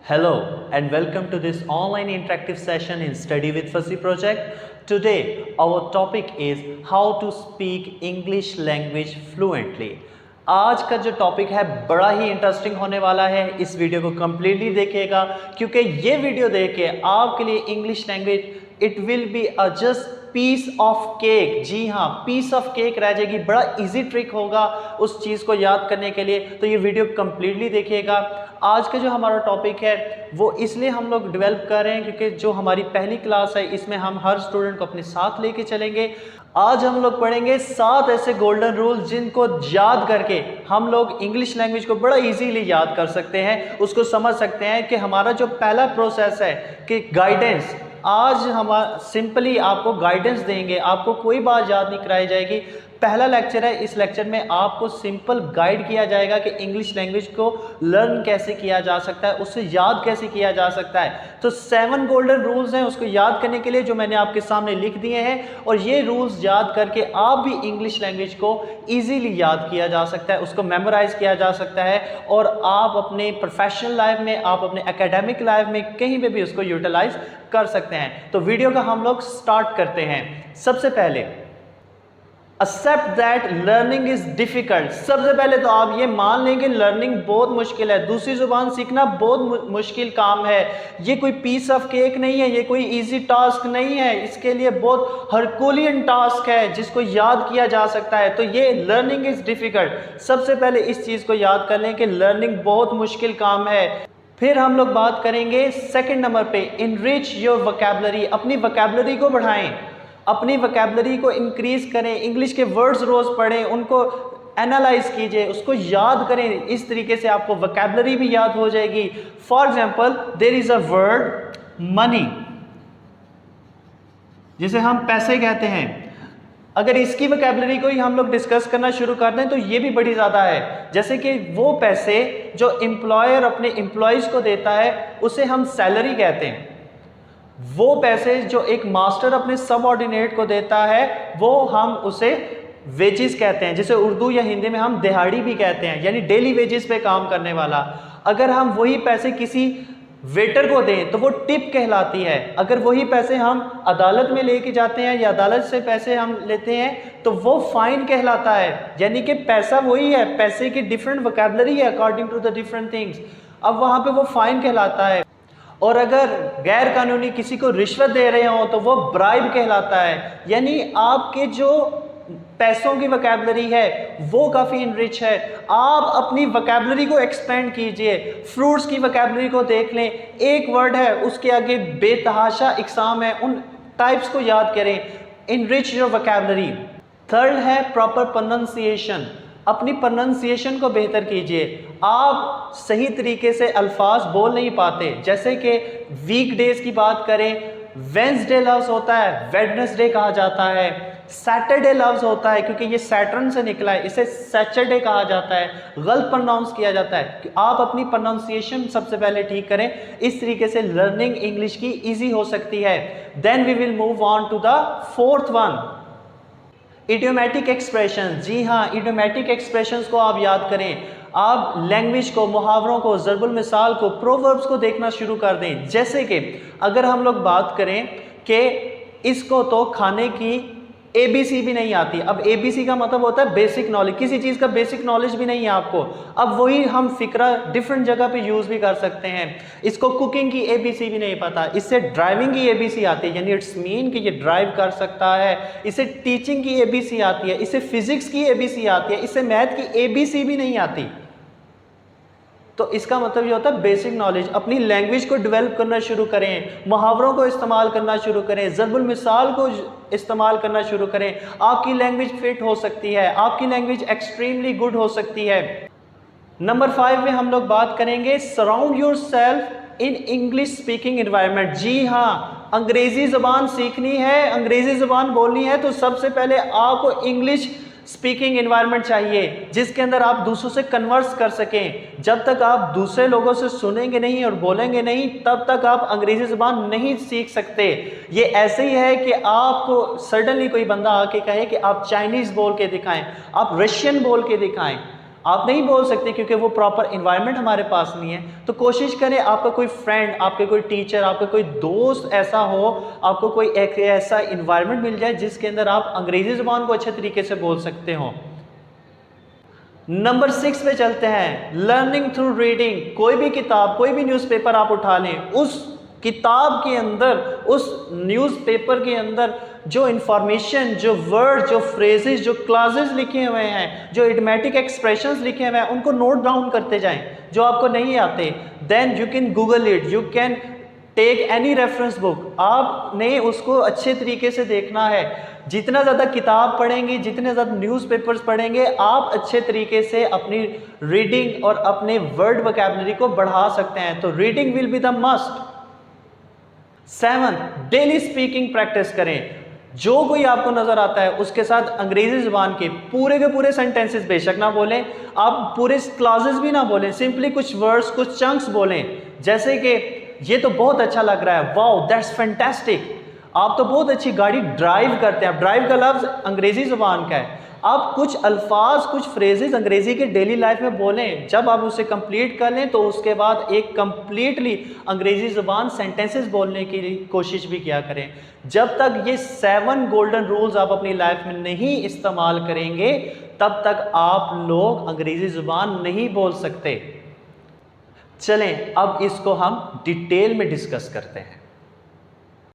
Hello and welcome to this online interactive session in Study with Fussy project. Today our topic is how to speak English language fluently. आज का जो topic है बड़ा ही interesting होने वाला है। इस वीडियो को कम्प्लीटली देखिएगा क्योंकि ये वीडियो देख के आपके लिए English language it will be a just piece of cake. जी हाँ, पीस ऑफ केक रह जाएगी। बड़ा इजी ट्रिक होगा उस चीज़ को याद करने के लिए, तो ये वीडियो कम्प्लीटली देखिएगा। आज का जो हमारा टॉपिक है वो इसलिए हम लोग डेवलप कर रहे हैं क्योंकि जो हमारी पहली क्लास है इसमें हम हर स्टूडेंट को अपने साथ लेके चलेंगे। आज हम लोग पढ़ेंगे 7 ऐसे गोल्डन रूल जिनको याद करके हम लोग इंग्लिश लैंग्वेज को बड़ा इजीली याद कर सकते हैं, उसको समझ सकते हैं कि हमारा जो पहला प्रोसेस है कि गाइडेंस। आज हम सिंपली आपको गाइडेंस देंगे, आपको कोई बात याद नहीं कराई जाएगी। पहला लेक्चर है, इस लेक्चर में आपको सिंपल गाइड किया जाएगा कि इंग्लिश लैंग्वेज को लर्न कैसे किया जा सकता है, उससे याद कैसे किया जा सकता है। तो 7 गोल्डन रूल्स हैं उसको याद करने के लिए जो मैंने आपके सामने लिख दिए हैं, और ये रूल्स याद करके आप भी इंग्लिश लैंग्वेज को ईजीली याद किया जा सकता है, उसको मेमोराइज किया जा सकता है, और आप अपने प्रोफेशनल लाइफ में, आप अपने एकेडमिक लाइफ में कहीं पे भी उसको यूटिलाइज कर सकते हैं। तो वीडियो का हम लोग स्टार्ट करते हैं। सबसे पहले accept that learning is difficult. सबसे पहले तो आप ये मान लें कि लर्निंग बहुत मुश्किल है, दूसरी जुबान सीखना बहुत मुश्किल काम है। ये कोई पीस ऑफ केक नहीं है, ये कोई इजी टास्क नहीं है, इसके लिए बहुत हरकुलियन टास्क है जिसको याद किया जा सकता है। तो ये लर्निंग इज डिफिकल्ट, सबसे पहले इस चीज़ को याद कर लें कि लर्निंग बहुत मुश्किल काम है। फिर हम लोग बात करेंगे सेकंड नंबर पे, इनरिच योर वोकैबुलरी। अपनी वोकैबुलरी को बढ़ाएं, अपनी वोकैबुलरी को इंक्रीज करें, इंग्लिश के वर्ड्स रोज़ पढ़ें, उनको एनालाइज कीजिए, उसको याद करें। इस तरीके से आपको वोकैबुलरी भी याद हो जाएगी। For example, there is a word money, जिसे हम पैसे कहते हैं। अगर इसकी वोकैबुलरी को ही हम लोग डिस्कस करना शुरू कर दें तो ये भी बड़ी ज़्यादा है। जैसे कि वो पैसे जो एम्प्लॉयर अपने एम्प्लॉयज़ को देता है उसे हम सैलरी कहते हैं। वो पैसे जो एक मास्टर अपने सबऑर्डिनेट को देता है वो हम उसे वेजेस कहते हैं, जिसे उर्दू या हिंदी में हम दिहाड़ी भी कहते हैं, यानी डेली वेजेस पे काम करने वाला। अगर हम वही पैसे किसी वेटर को दें तो वो टिप कहलाती है। अगर वही पैसे हम अदालत में लेके जाते हैं या अदालत से पैसे हम लेते हैं तो वो फाइन कहलाता है। यानी कि पैसा वही है, पैसे की डिफरेंट वोकैबुलरी है according to the different things. अब वहाँ पे वो फाइन कहलाता है। और अगर गैर कानूनी किसी को रिश्वत दे रहे हो तो वो ब्राइब कहलाता है। यानी आपके जो पैसों की वोकैबुलरी है वो काफ़ी इनरिच है। आप अपनी वोकैबुलरी को एक्सपेंड कीजिए। फ्रूट्स की वोकैबुलरी को देख लें, एक वर्ड है उसके आगे बेतहाशा इकसाम है, उन टाइप्स को याद करें। Enrich your vocabulary. थर्ड है प्रॉपर प्रोनाउंसिएशन। अपनी प्रोनाउंसिएशन को बेहतर कीजिए। आप सही तरीके से अल्फाज बोल नहीं पाते, जैसे कि वीक डेज की बात करें, वेंसडे लफ्ज़ होता है वेडनेसडे कहा जाता है। सैटरडे लफ्ज़ होता है क्योंकि ये सैटर्न से निकला है, इसे सैटरडे कहा जाता है, गलत प्रोनाउंस किया जाता है। आप अपनी प्रोनाउंसिएशन सबसे पहले ठीक करें, इस तरीके से लर्निंग इंग्लिश की ईजी हो सकती है। Then we will move on to the fourth one, idiomatic expression. जी हाँ, इडियोमैटिक एक्सप्रेशंस को आप याद करें। आप लैंग्वेज को, मुहावरों को, ज़रबुल मिसाल को, प्रोवर्ब्स को देखना शुरू कर दें। जैसे कि अगर हम लोग बात करें कि इसको तो खाने की ABC भी नहीं आती। अब ABC का मतलब होता है बेसिक नॉलेज, किसी चीज़ का बेसिक नॉलेज भी नहीं है आपको। अब वही हम फिक्रा डिफरेंट जगह पे यूज़ भी कर सकते हैं। इसको कुकिंग की ABC भी नहीं पता, इससे ड्राइविंग की ABC आती है, यानी इट्स मीन कि ये ड्राइव कर सकता है। इसे टीचिंग की ABC आती है, इसे फिजिक्स की ABC आती है, इसे मैथ की ABC भी नहीं आती। तो इसका मतलब ये होता है बेसिक नॉलेज। अपनी लैंग्वेज को डेवलप करना शुरू करें, मुहावरों को इस्तेमाल करना शुरू करें, ज़रबुल मिसाल को इस्तेमाल करना शुरू करें। आपकी लैंग्वेज फिट हो सकती है, आपकी लैंग्वेज एक्सट्रीमली गुड हो सकती है। नंबर 5 में हम लोग बात करेंगे surround yourself in English speaking environment. जी हाँ, अंग्रेज़ी ज़बान सीखनी है, अंग्रेज़ी ज़बान बोलनी है तो सबसे पहले आपको इंग्लिश स्पीकिंग एनवायरनमेंट चाहिए जिसके अंदर आप दूसरों से कन्वर्स कर सकें। जब तक आप दूसरे लोगों से सुनेंगे नहीं और बोलेंगे नहीं तब तक आप अंग्रेज़ी ज़बान नहीं सीख सकते। ये ऐसे ही है कि आपको सडनली कोई बंदा आके कहे कि आप चाइनीज़ बोल के दिखाएं, आप रशियन बोल के दिखाएं, आप नहीं बोल सकते क्योंकि वो प्रॉपर इन्वायरमेंट हमारे पास नहीं है। तो कोशिश करें आपका कोई फ्रेंड, आपके कोई टीचर, आपका कोई दोस्त ऐसा हो, आपको कोई एक ऐसा इन्वायरमेंट मिल जाए जिसके अंदर आप अंग्रेजी ज़ुबान को अच्छे तरीके से बोल सकते हो। नंबर 6 पे चलते हैं, लर्निंग थ्रू रीडिंग। कोई भी किताब, कोई भी न्यूज़पेपर आप उठा लें, उस किताब के अंदर, उस न्यूज़पेपर के अंदर जो इंफॉर्मेशन, जो वर्ड, जो फ्रेजेस, जो क्लासेस लिखे हुए हैं, जो इडियोमैटिक एक्सप्रेशंस लिखे हुए हैं, उनको नोट डाउन करते जाएं जो आपको नहीं आते। Then you can google it, you can take any reference book. आपने उसको अच्छे तरीके से देखना है। जितना ज़्यादा किताब पढ़ेंगे, जितने ज़्यादा न्यूज़पेपर्स पढ़ेंगे, आप अच्छे तरीके से अपनी रीडिंग और अपने वर्ड वोकैबुलरी को बढ़ा सकते हैं। तो reading will be the must. 7, daily speaking practice करें। जो कोई आपको नजर आता है उसके साथ अंग्रेजी जुबान के पूरे सेंटेंसेस बेशक ना बोलें, आप पूरे क्लासेस भी ना बोलें, सिंपली कुछ वर्ड्स, कुछ चंक्स बोलें। जैसे कि ये तो बहुत अच्छा लग रहा है, वाओ दैट्स फैंटास्टिक। आप तो बहुत अच्छी गाड़ी ड्राइव करते हैं। ड्राइव का लफ्ज़ अंग्रेजी ज़ुबान का है। आप कुछ अल्फाज, कुछ फ्रेजेस अंग्रेजी के डेली लाइफ में बोलें। जब आप उसे कंप्लीट कर लें तो उसके बाद एक कंप्लीटली अंग्रेजी ज़ुबान सेंटेंसेस बोलने की कोशिश भी किया करें। जब तक ये 7 गोल्डन रूल्स आप अपनी लाइफ में नहीं इस्तेमाल करेंगे, तब तक आप लोग अंग्रेजी ज़ुबान नहीं बोल सकते। चलें अब इसको हम डिटेल में डिस्कस करते हैं।